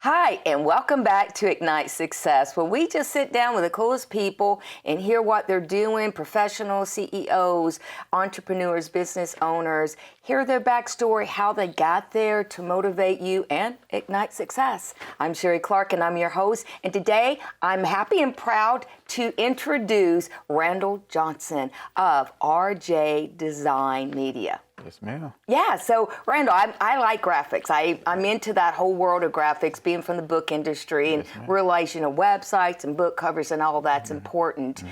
Hi, and welcome back to Ignite Success, where we just sit down with the coolest people and hear what they're doing, professionals, CEOs, entrepreneurs, business owners, hear their backstory, how they got there to motivate you and ignite success. I'm Sherrie Clark, and I'm your host, and today I'm happy and proud to introduce Randall Johnson of rj.design.media. Yes, ma'am. Yeah, so Randall, I like graphics. I'm into that whole world of graphics, being from the book industry, and realizing websites and book covers and all that's important.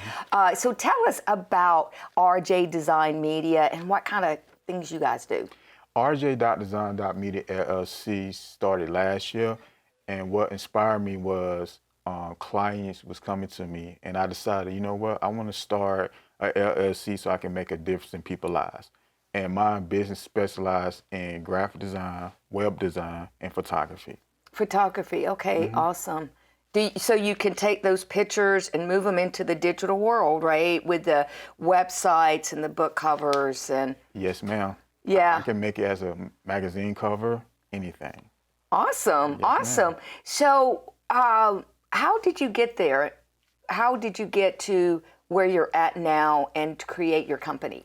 So tell us about RJ Design Media and what kind of things you guys do. rj.design.media LLC started last year, and what inspired me was clients was coming to me, and I decided, you know what, I want to start a LLC so I can make a difference in people's lives. And my business specialized in graphic design, web design, and photography. Photography, okay, awesome. So you can take those pictures and move them into the digital world, right? With the websites and the book covers and... Yes, ma'am. Yeah. I can make it as a magazine cover, anything. Awesome, Yes, awesome. ma'am. So how did you get there? How did you get to where you're at now and to create your company?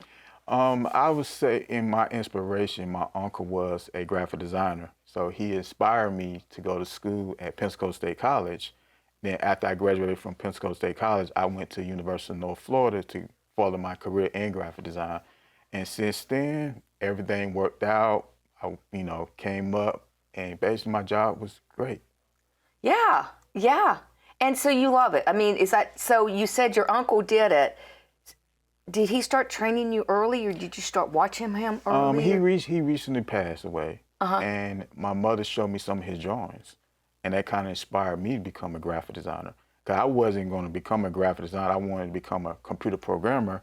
I would say in my inspiration, my uncle was a graphic designer. So he inspired me to go to school at Pensacola State College. Then after I graduated from Pensacola State College, I went to University of North Florida to follow my career in graphic design. And since then, everything worked out. I, came up, and basically my job was great. Yeah, yeah. And so you love it. I mean, is that, so you said your uncle did it. Did he start training you early, or did you start watching him early? He recently passed away, and my mother showed me some of his drawings, and that kind of inspired me to become a graphic designer. Because I wasn't going to become a graphic designer, I wanted to become a computer programmer.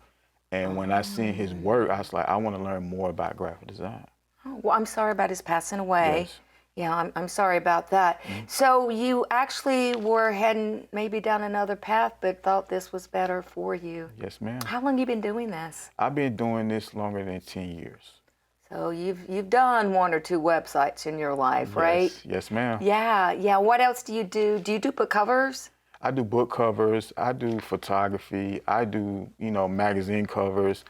And when I seen his work, I was like, I want to learn more about graphic design. Oh, well, I'm sorry about his passing away. Yes. Yeah, I'm sorry about that. So you actually were heading maybe down another path, but thought this was better for you. Yes, ma'am. How long you been doing this? I've been doing this longer than 10 years. So you've done one or two websites in your life, right? Yes, ma'am. Yeah, yeah. What else do you do? Do you do book covers? I do book covers, I do photography, I do, magazine covers.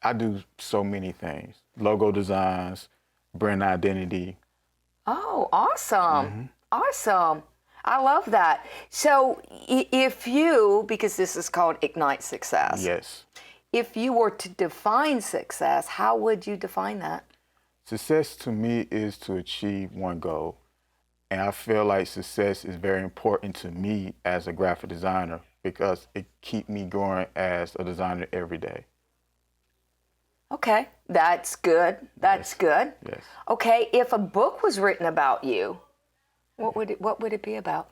I do so many things. Logo designs, brand identity. Oh, awesome. Awesome. I love that. So if you, because this is called Ignite Success. Yes. If you were to define success, how would you define that? Success to me is to achieve one goal. And I feel like success is very important to me as a graphic designer because it keeps me going as a designer every day. Okay, that's good. That's good. Yes. Okay, if a book was written about you, what would it be about?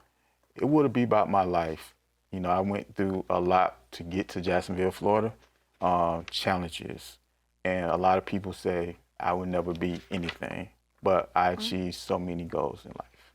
It would be about my life. I went through a lot to get to Jacksonville, Florida, challenges. And a lot of people say I would never be anything, but I achieved so many goals in life.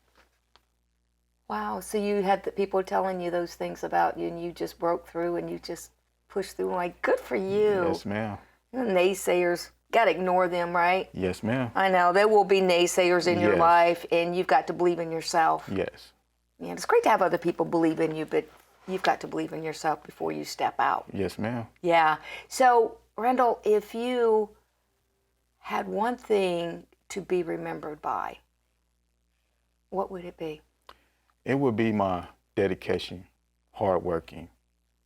Wow, so you had the people telling you those things about you and you just broke through and you just pushed through. Like, good for you. Yes, ma'am. Naysayers, got to ignore them, right? Yes, ma'am. I know, there will be naysayers in your life, and you've got to believe in yourself. Yes. Yeah, it's great to have other people believe in you, but you've got to believe in yourself before you step out. Yes, ma'am. Yeah. So, Randall, if you had one thing to be remembered by, what would it be? It would be my dedication, hardworking,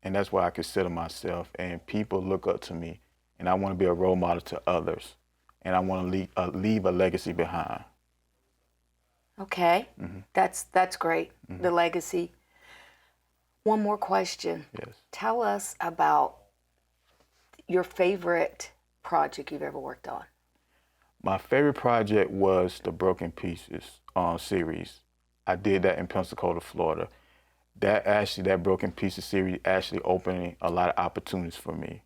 and that's why I consider myself. And people look up to me, and I want to be a role model to others, and I want to leave a legacy behind. Okay, that's great. The legacy. One more question. Yes. Tell us about your favorite project you've ever worked on. My favorite project was the Broken Pieces series. I did that in Pensacola, Florida. That Broken Pieces series actually opened a lot of opportunities for me.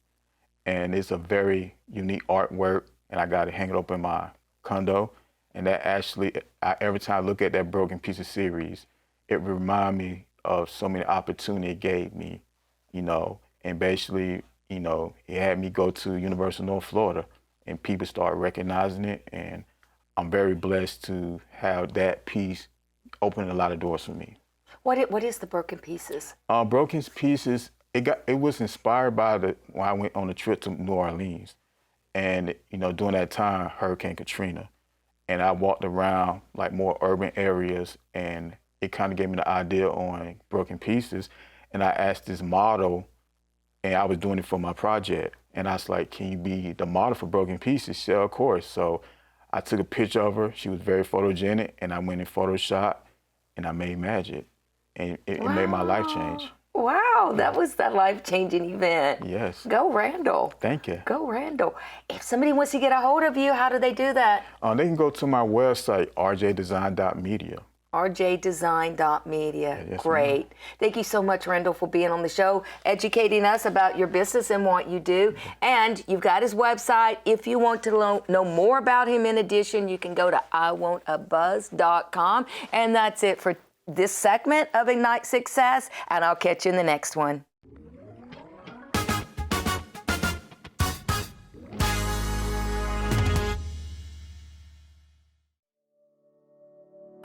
And it's a very unique artwork, and I got to hang it up in my condo. And that actually, every time I look at that Broken Pieces series, it reminds me of so many opportunities it gave me, and basically, it had me go to University of North Florida, and people start recognizing it. And I'm very blessed to have that piece opened a lot of doors for me. What is the Broken Pieces? Broken Pieces, it was inspired by when I went on a trip to New Orleans. And, you know, during that time, Hurricane Katrina. And I walked around like more urban areas, and it kind of gave me the idea on Broken Pieces. And I asked this model, and I was doing it for my project. And I was like, can you be the model for Broken Pieces? She said, of course. So I took a picture of her. She was very photogenic, and I went in Photoshop, and I made magic. And it made my life change. Wow, that was that life-changing event. Yes. Go Randall. Thank you. Go Randall. If somebody wants to get a hold of you, how do they do that? They can go to my website, rj.design.media. rj.design.media. Yes, Great. ma'am. Thank you so much, Randall, for being on the show, educating us about your business and what you do. And you've got his website. If you want to know more about him, in addition, you can go to iwantabuzz.com. And that's it for this segment of Ignite Success, and I'll catch you in the next one.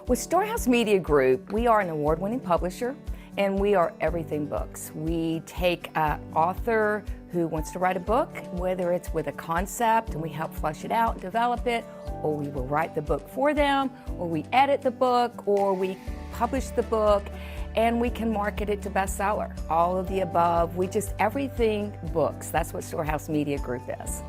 With Storehouse Media Group, we are an award-winning publisher, and we are everything books. We take an author who wants to write a book, whether it's with a concept and we help flesh it out, develop it, or we will write the book for them, or we edit the book, or we publish the book, and we can market it to bestseller. All of the above. We just everything books. That's what Storehouse Media Group is.